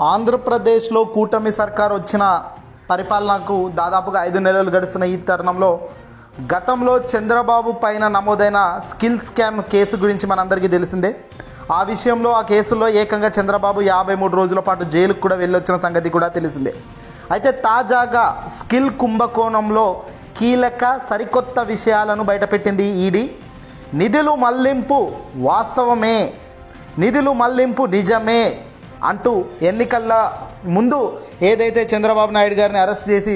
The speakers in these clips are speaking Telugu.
ఆంధ్రప్రదేశ్లో కూటమి సర్కార్ వచ్చిన పరిపాలనకు దాదాపుగా 5 నెలలు గడుస్తున్న ఈ తరుణంలో గతంలో చంద్రబాబు పైన నమోదైన స్కిల్ స్కామ్ కేసు గురించి మనందరికీ తెలిసిందే. ఆ విషయంలో ఆ కేసులో ఏకంగా చంద్రబాబు 53 రోజుల పాటు జైలుకు కూడా వెళ్ళొచ్చిన సంగతి కూడా తెలిసిందే. అయితే తాజాగా స్కిల్ కుంభకోణంలో కీలక సరికొత్త విషయాలను బయటపెట్టింది ఈడీ. నిధులు మళ్లింపు వాస్తవమే, నిధులు మళ్లింపు నిజమే అంటూ ఎన్నికల ముందు ఏదైతే చంద్రబాబు నాయుడు గారిని అరెస్ట్ చేసి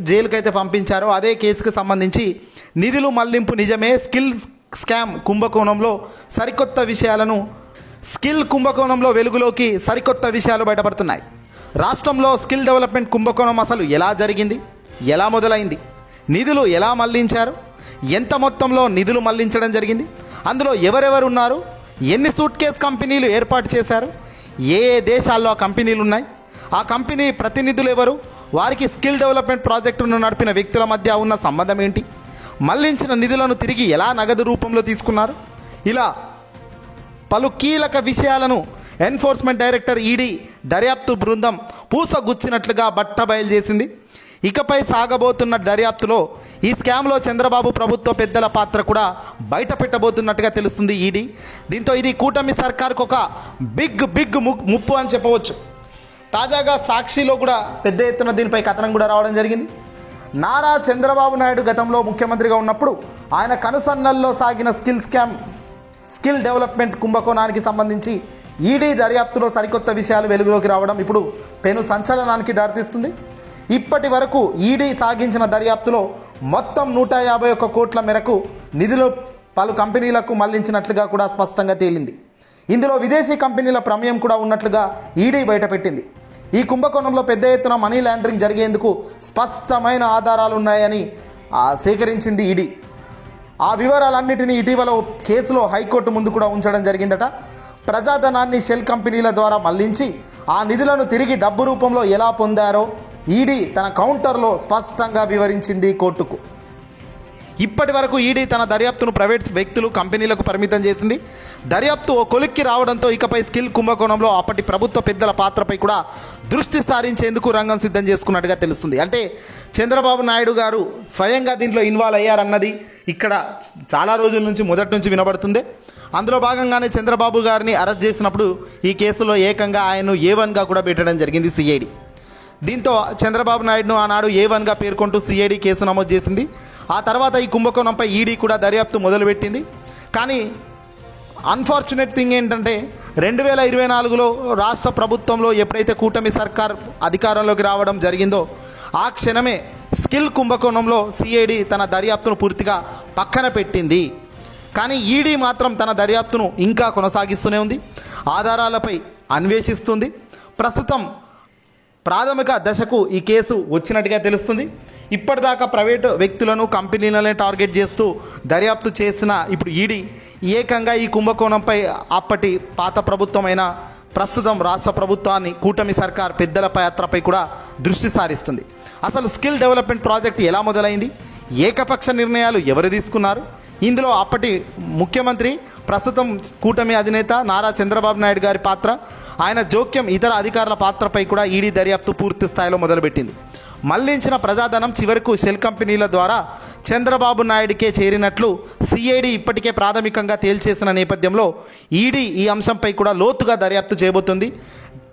జైలుకైతే పంపించారో అదే కేసుకు సంబంధించి నిధులు మళ్లింపు నిజమే, స్కిల్ స్కామ్ కుంభకోణంలో సరికొత్త విషయాలను స్కిల్ కుంభకోణంలో వెలుగులోకి సరికొత్త విషయాలు బయటపడుతున్నాయి. రాష్ట్రంలో స్కిల్ డెవలప్మెంట్ కుంభకోణం అసలు ఎలా జరిగింది, ఎలా మొదలైంది, నిధులు ఎలా మళ్లించారు, ఎంత మొత్తంలో నిధులు మళ్లించడం జరిగింది, అందులో ఎవరెవరు ఉన్నారు, ఎన్ని సూట్ కేస్ కంపెనీలు ఏర్పాటు చేశారు, ఏ ఏ దేశాల్లో ఆ కంపెనీలు ఉన్నాయి, ఆ కంపెనీ ప్రతినిధులు ఎవరు, వారికి స్కిల్ డెవలప్మెంట్ ప్రాజెక్టును నడిపిన వ్యక్తుల మధ్య ఉన్న సంబంధం ఏంటి, మళ్లించిన నిధులను తిరిగి ఎలా నగదు రూపంలో తీసుకున్నారు, ఇలా పలు కీలక విషయాలను ఎన్ఫోర్స్మెంట్ డైరెక్టర్ ఈడీ దర్యాప్తు బృందం పూసగుచ్చినట్లుగా బట్టబయలు చేసింది. ఇకపై సాగబోతున్న దర్యాప్తులో ఈ స్కామ్లో చంద్రబాబు ప్రభుత్వ పెద్దల పాత్ర కూడా బయట పెట్టబోతున్నట్టుగా తెలుస్తుంది ఈడీ. దీంతో ఇది కూటమి సర్కార్కు ఒక బిగ్ ముప్పు అని చెప్పవచ్చు. తాజాగా సాక్షిలో కూడా పెద్ద ఎత్తున దీనిపై కథనం కూడా రావడం జరిగింది. నారా చంద్రబాబు నాయుడు గతంలో ముఖ్యమంత్రిగా ఉన్నప్పుడు ఆయన కనుసన్నల్లో సాగిన స్కిల్ డెవలప్మెంట్ కుంభకోణానికి సంబంధించి ఈడీ దర్యాప్తులో సరికొత్త విషయాలు వెలుగులోకి రావడం ఇప్పుడు పెను సంచలనానికి దారితీస్తుంది. ఇప్పటి వరకు ఈడీ సాగించిన దర్యాప్తులో మొత్తం 151 కోట్ల మేరకు నిధులు పలు కంపెనీలకు మళ్లించినట్లుగా కూడా స్పష్టంగా తేలింది. ఇందులో విదేశీ కంపెనీల ప్రమేయం కూడా ఉన్నట్లుగా ఈడీ బయటపెట్టింది. ఈ కుంభకోణంలో పెద్ద ఎత్తున మనీ లాండరింగ్ జరిగేందుకు స్పష్టమైన ఆధారాలు ఉన్నాయని సేకరించింది ఈడీ. ఆ వివరాలన్నిటినీ ఇటీవల కేసులో హైకోర్టు ముందు కూడా ఉంచడం జరిగిందట. ప్రజాధనాన్ని షెల్ కంపెనీల ద్వారా మళ్లించి ఆ నిధులను తిరిగి డబ్బు రూపంలో ఎలా పొందారో ఈడీ తన కౌంటర్లో స్పష్టంగా వివరించింది కోర్టుకు. ఇప్పటి వరకు ఈడీ తన దర్యాప్తును ప్రైవేట్ వ్యక్తులు, కంపెనీలకు పరిమితం చేసింది. దర్యాప్తు ఓ కొలిక్కి రావడంతో ఇకపై స్కిల్ కుంభకోణంలో అప్పటి ప్రభుత్వ పెద్దల పాత్రపై కూడా దృష్టి సారించేందుకు రంగం సిద్ధం చేసుకున్నట్టుగా తెలుస్తుంది. అంటే చంద్రబాబు నాయుడు గారు స్వయంగా దీంట్లో ఇన్వాల్వ్ అయ్యారన్నది ఇక్కడ చాలా రోజుల నుంచి మొదటి నుంచి వినబడుతుంది. అందులో భాగంగానే చంద్రబాబు గారిని అరెస్ట్ చేసినప్పుడు ఈ కేసులో ఏకంగా ఆయన్ను A1గా కూడా పెట్టడం జరిగింది సిఐడి. దీంతో చంద్రబాబు నాయుడును ఆనాడు A1గా పేర్కొంటూ సిఐడి కేసు నమోదు చేసింది. ఆ తర్వాత ఈ కుంభకోణంపై ఈడీ కూడా దర్యాప్తు మొదలుపెట్టింది. కానీ అన్ఫార్చునేట్ థింగ్ ఏంటంటే 2024లో రాష్ట్ర ప్రభుత్వంలో ఎప్పుడైతే కూటమి సర్కార్ అధికారంలోకి రావడం జరిగిందో ఆ క్షణమే స్కిల్ కుంభకోణంలో సిఐడి తన దర్యాప్తును పూర్తిగా పక్కన పెట్టింది. కానీ ఈడీ మాత్రం తన దర్యాప్తును ఇంకా కొనసాగిస్తూనే ఉంది, ఆధారాలపై అన్వేషిస్తుంది. ప్రస్తుతం ప్రాథమిక దశకు ఈ కేసు వచ్చినట్టుగా తెలుస్తుంది. ఇప్పటిదాకా ప్రైవేటు వ్యక్తులను, కంపెనీలనే టార్గెట్ చేస్తూ దర్యాప్తు చేసిన ఇప్పుడు ఈడీ ఏకంగా ఈ కుంభకోణంపై అప్పటి పాత ప్రభుత్వమైన ప్రస్తుతం రాష్ట్ర ప్రభుత్వాన్ని, కూటమి సర్కార్ పెద్దల పాత్రపై కూడా దృష్టి సారిస్తుంది. అసలు స్కిల్ డెవలప్మెంట్ ప్రాజెక్ట్ ఎలా మొదలైంది, ఏకపక్ష నిర్ణయాలు ఎవరు తీసుకున్నారు, ఇందులో అప్పటి ముఖ్యమంత్రి, ప్రస్తుతం కూటమి అధినేత నారా చంద్రబాబు నాయుడు గారి పాత్ర, ఆయన జోక్యం, ఇతర అధికారుల పాత్రపై కూడా ఈడీ దర్యాప్తు పూర్తి స్థాయిలో మొదలుపెట్టింది. మళ్లించిన ప్రజాధనం చివరకు షెల్ కంపెనీల ద్వారా చంద్రబాబు నాయుడికే చేరినట్లు సిఐడి ఇప్పటికే ప్రాథమికంగా తేల్చేసిన నేపథ్యంలో ఈడీ ఈ అంశంపై కూడా లోతుగా దర్యాప్తు చేయబోతుంది.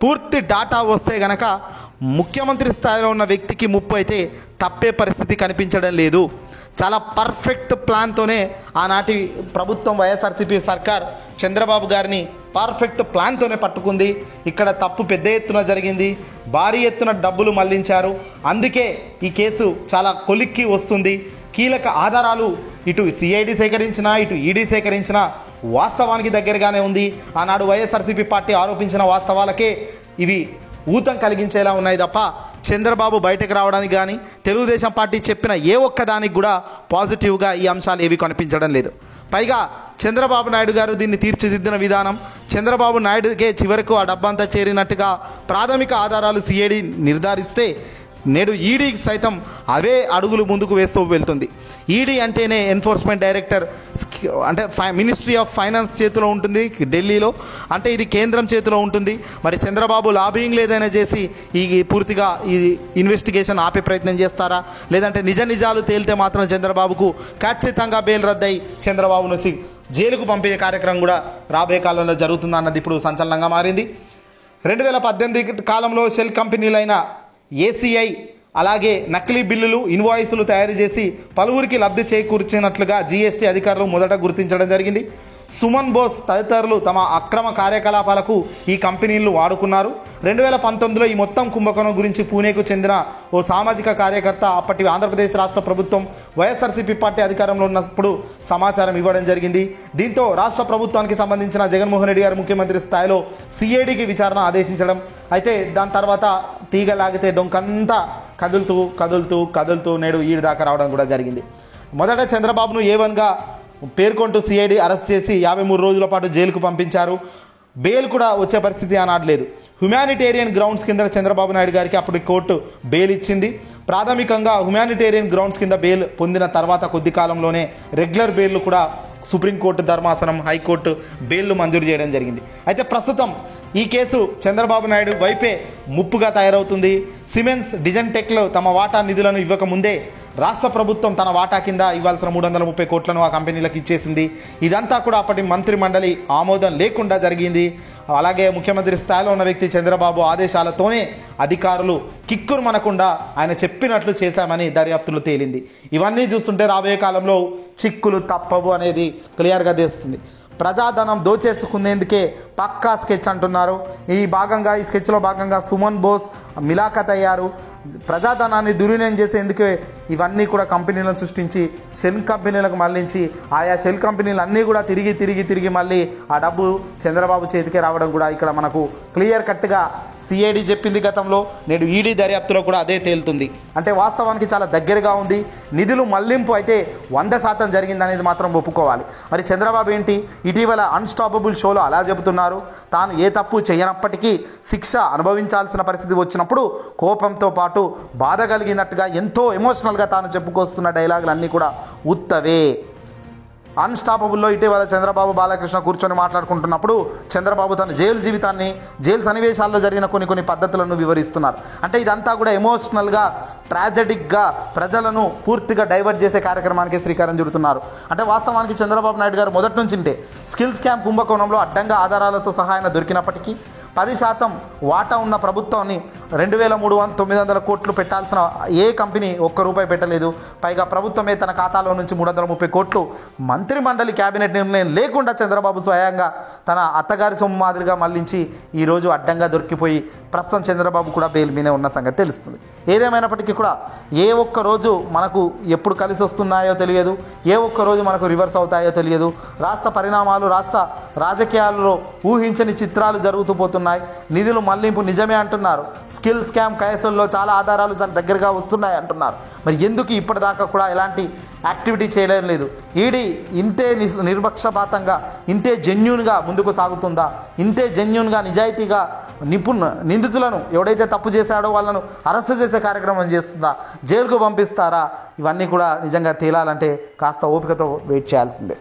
పూర్తి డాటా వస్తే గనక ముఖ్యమంత్రి స్థాయిలో ఉన్న వ్యక్తికి ముప్పు అయితే తప్పే పరిస్థితి కనిపించడం లేదు. చాలా పర్ఫెక్ట్ ప్లాన్తోనే ఆనాటి ప్రభుత్వం వైఎస్ఆర్సీపీ సర్కార్ చంద్రబాబు గారిని పర్ఫెక్ట్ ప్లాన్తోనే పట్టుకుంది. ఇక్కడ తప్పు పెద్ద ఎత్తున జరిగింది, భారీ ఎత్తున డబ్బులు మళ్లించారు. అందుకే ఈ కేసు చాలా కొలిక్కి వస్తుంది. కీలక ఆధారాలు ఇటు సిఐడి సేకరించినా, ఇటు ఈడీ సేకరించినా వాస్తవానికి దగ్గరగానే ఉంది. ఆనాడు వైఎస్ఆర్సీపీ పార్టీ ఆరోపించిన వాస్తవాలకే ఇవి ఊతం కలిగించేలా ఉన్నాయి తప్ప చంద్రబాబు బయటకు రావడానికి కానీ, తెలుగుదేశం పార్టీ చెప్పిన ఏ ఒక్కదానికి కూడా పాజిటివ్గా ఈ అంశాలు ఏవి కనిపించడం లేదు. పైగా చంద్రబాబు నాయుడు గారు దీన్ని తీర్చిదిద్దిన విధానం, చంద్రబాబు నాయుడుకే చివరకు ఆ డబ్బంతా చేరినట్టుగా ప్రాథమిక ఆధారాలు సిఐడి నిర్ధారిస్తే నేడు ఈడీ సైతం అవే అడుగులు ముందుకు వేస్తూ వెళ్తుంది. ఈడీ అంటేనే ఎన్ఫోర్స్మెంట్ డైరెక్టర్ అంటే మినిస్ట్రీ ఆఫ్ ఫైనాన్స్ చేతిలో ఉంటుంది ఢిల్లీలో, అంటే ఇది కేంద్రం చేతిలో ఉంటుంది. మరి చంద్రబాబు లాబింగ్ ఏదైనా చేసి పూర్తిగా ఈ ఇన్వెస్టిగేషన్ ఆపే ప్రయత్నం చేస్తారా, లేదంటే నిజాలు తేలితే మాత్రం చంద్రబాబుకు ఖచ్చితంగా బెయిల్ రద్దయి చంద్రబాబును జైలుకు పంపే కార్యక్రమం కూడా రాబోయే కాలంలో జరుగుతుందన్నది ఇప్పుడు సంచలనంగా మారింది. 2018 కాలంలో షెల్ కంపెనీలైన ఏసీఐ అలాగే నకిలీ బిల్లులు ఇన్వాయిస్లు తయారు చేసి పలువురికి లబ్ధి చేకూర్చినట్లుగా జీఎస్టీ అధికారులు మొదట గుర్తించడం జరిగింది. సుమన్ బోస్ తదితరులు తమ అక్రమ కార్యకలాపాలకు ఈ కంపెనీలు వాడుకున్నారు. 2019లో ఈ మొత్తం కుంభకోణం గురించి పూణేకు చెందిన ఓ సామాజిక కార్యకర్త అప్పటి ఆంధ్రప్రదేశ్ రాష్ట్ర ప్రభుత్వం వైఎస్ఆర్సీపీ పార్టీ అధికారంలో ఉన్నప్పుడు సమాచారం ఇవ్వడం జరిగింది. దీంతో రాష్ట్ర ప్రభుత్వానికి సంబంధించిన జగన్మోహన్ రెడ్డి గారు ముఖ్యమంత్రి స్థాయిలో సిఐడికి విచారణ ఆదేశించడం, అయితే దాని తర్వాత తీగ లాగితే డొంకంతా కదులుతూ నేడు ఈడి దాకా రావడం కూడా జరిగింది. మొదట చంద్రబాబును A1గా పేర్కొంటూ సిఐడి అరెస్ట్ చేసి 53 రోజుల పాటు జైలుకు పంపించారు. బెయిల్ కూడా వచ్చే పరిస్థితి ఆనాడు లేదు. హ్యుమానిటేరియన్ గ్రౌండ్స్ కింద చంద్రబాబు నాయుడు గారికి అప్పుడు కోర్టు బెయిల్ ఇచ్చింది. ప్రాథమికంగా హ్యుమానిటేరియన్ గ్రౌండ్స్ కింద బెయిల్ పొందిన తర్వాత కొద్ది కాలంలోనే రెగ్యులర్ బెయిల్లు కూడా సుప్రీంకోర్టు ధర్మాసనం, హైకోర్టు బెయిల్లు మంజూరు చేయడం జరిగింది. అయితే ప్రస్తుతం ఈ కేసు చంద్రబాబు నాయుడు వైపే ముప్పుగా తయారవుతుంది. సిమెన్స్ డిజైన్టెక్లో తమ వాటా నిధులను ఇవ్వకముందే రాష్ట్ర ప్రభుత్వం తన వాటా కింద ఇవ్వాల్సిన 330 కోట్లను ఆ కంపెనీలకు ఇచ్చేసింది. ఇదంతా కూడా అప్పటి మంత్రి మండలి ఆమోదం లేకుండా జరిగింది. అలాగే ముఖ్యమంత్రి స్థాయిలో ఉన్న వ్యక్తి చంద్రబాబు ఆదేశాలతోనే అధికారులు కిక్కురు మనకుండా ఆయన చెప్పినట్లు చేశామని దర్యాప్తులు తేలింది. ఇవన్నీ చూస్తుంటే రాబోయే కాలంలో చిక్కులు తప్పవు అనేది క్లియర్గా తెలుస్తుంది. ప్రజాధనం దోచేసుకునేందుకే పక్కా స్కెచ్ అంటున్నారు. ఈ స్కెచ్లో భాగంగా సుమన్ బోస్ మిలాఖత్ అయ్యారు. ప్రజాధనాన్ని దుర్వినియోగం చేసేందుకే ఇవన్నీ కూడా కంపెనీలను సృష్టించి షెల్ కంపెనీలకు మళ్లించి ఆయా షెల్ కంపెనీలు అన్నీ కూడా తిరిగి మళ్ళీ ఆ డబ్బు చంద్రబాబు చేతికే రావడం కూడా ఇక్కడ మనకు క్లియర్ కట్గా సిఐడి చెప్పింది గతంలో, నేడు ఈడీ దర్యాప్తులో కూడా అదే తేలుతుంది. అంటే వాస్తవానికి చాలా దగ్గరగా ఉంది. నిధులు మళ్లింపు అయితే 100% జరిగిందనేది మాత్రం ఒప్పుకోవాలి. మరి చంద్రబాబు ఏంటి ఇటీవల అన్స్టాపబుల్ షోలో అలా చెబుతున్నారు. తాను ఏ తప్పు చేయనప్పటికీ శిక్ష అనుభవించాల్సిన పరిస్థితి వచ్చినప్పుడు కోపంతో పాటు బాధ కలిగినట్టుగా ఎంతో ఎమోషనల్గా తాను చెప్పుకొస్తున్న డైలాగులు అన్నీ కూడా ఉత్తవే. అన్స్టాపబుల్లో ఇటీవల చంద్రబాబు బాలకృష్ణ కూర్చొని మాట్లాడుకుంటున్నప్పుడు చంద్రబాబు తన జైలు సన్నివేశాల్లో జరిగిన కొన్ని పద్ధతులను వివరిస్తున్నారు. అంటే ఇదంతా కూడా ఎమోషనల్గా ట్రాజెడిక్గా ప్రజలను పూర్తిగా డైవర్ట్ చేసే కార్యక్రమానికి శ్రీకారం చుడుతున్నారు. అంటే వాస్తవానికి చంద్రబాబు నాయుడు గారు మొదటి నుంచి స్కిల్ స్కామ్ కుంభకోణంలో అడ్డంగా ఆధారాలతో సహా దొరికినప్పటికీ 10% వాటా ఉన్న ప్రభుత్వాన్ని 2,900 కోట్లు పెట్టాల్సిన ఏ కంపెనీ ఒక్క రూపాయి పెట్టలేదు. పైగా ప్రభుత్వమే తన ఖాతాలో నుంచి 330 కోట్లు మంత్రి మండలి క్యాబినెట్ నిర్ణయం లేకుండా చంద్రబాబు స్వయంగా తన అత్తగారి సొమ్ము మాదిరిగా మళ్లించి ఈరోజు అడ్డంగా దొరికిపోయి ప్రస్తుతం చంద్రబాబు కూడా బెయిల్ మీదే ఉన్న సంగతి తెలుస్తుంది. ఏదేమైనప్పటికీ కూడా ఏ ఒక్క రోజు మనకు ఎప్పుడు కలిసి వస్తున్నాయో తెలియదు, ఏ ఒక్క రోజు మనకు రివర్స్ అవుతాయో తెలియదు. రాష్ట్ర పరిణామాలు, రాష్ట్ర రాజకీయాలలో ఊహించని చిత్రాలు జరుగుతూ పోతున్నాయి. నిధులు మళ్లింపు నిజమే అంటున్నారు. స్కిల్ స్కామ్ కేసుల్లో చాలా ఆధారాలు చాలా దగ్గరగా వస్తున్నాయి అంటున్నారు. మరి ఎందుకు ఇప్పటిదాకా కూడా ఎలాంటి యాక్టివిటీ చేయలేదు? ఈడీ ఇంతే నిర్పక్షపాతంగా, ఇంతే జెన్యూన్గా ముందుకు సాగుతుందా? ఇంతే జెన్యూన్గా నిజాయితీగా నిందితులను ఎవడైతే తప్పు చేశాడో వాళ్ళను అరెస్ట్ చేసే కార్యక్రమం చేస్తుందా? జైలుకు పంపిస్తారా? ఇవన్నీ కూడా నిజంగా తేలాలంటే కాస్త ఓపికతో వెయిట్ చేయాల్సిందే.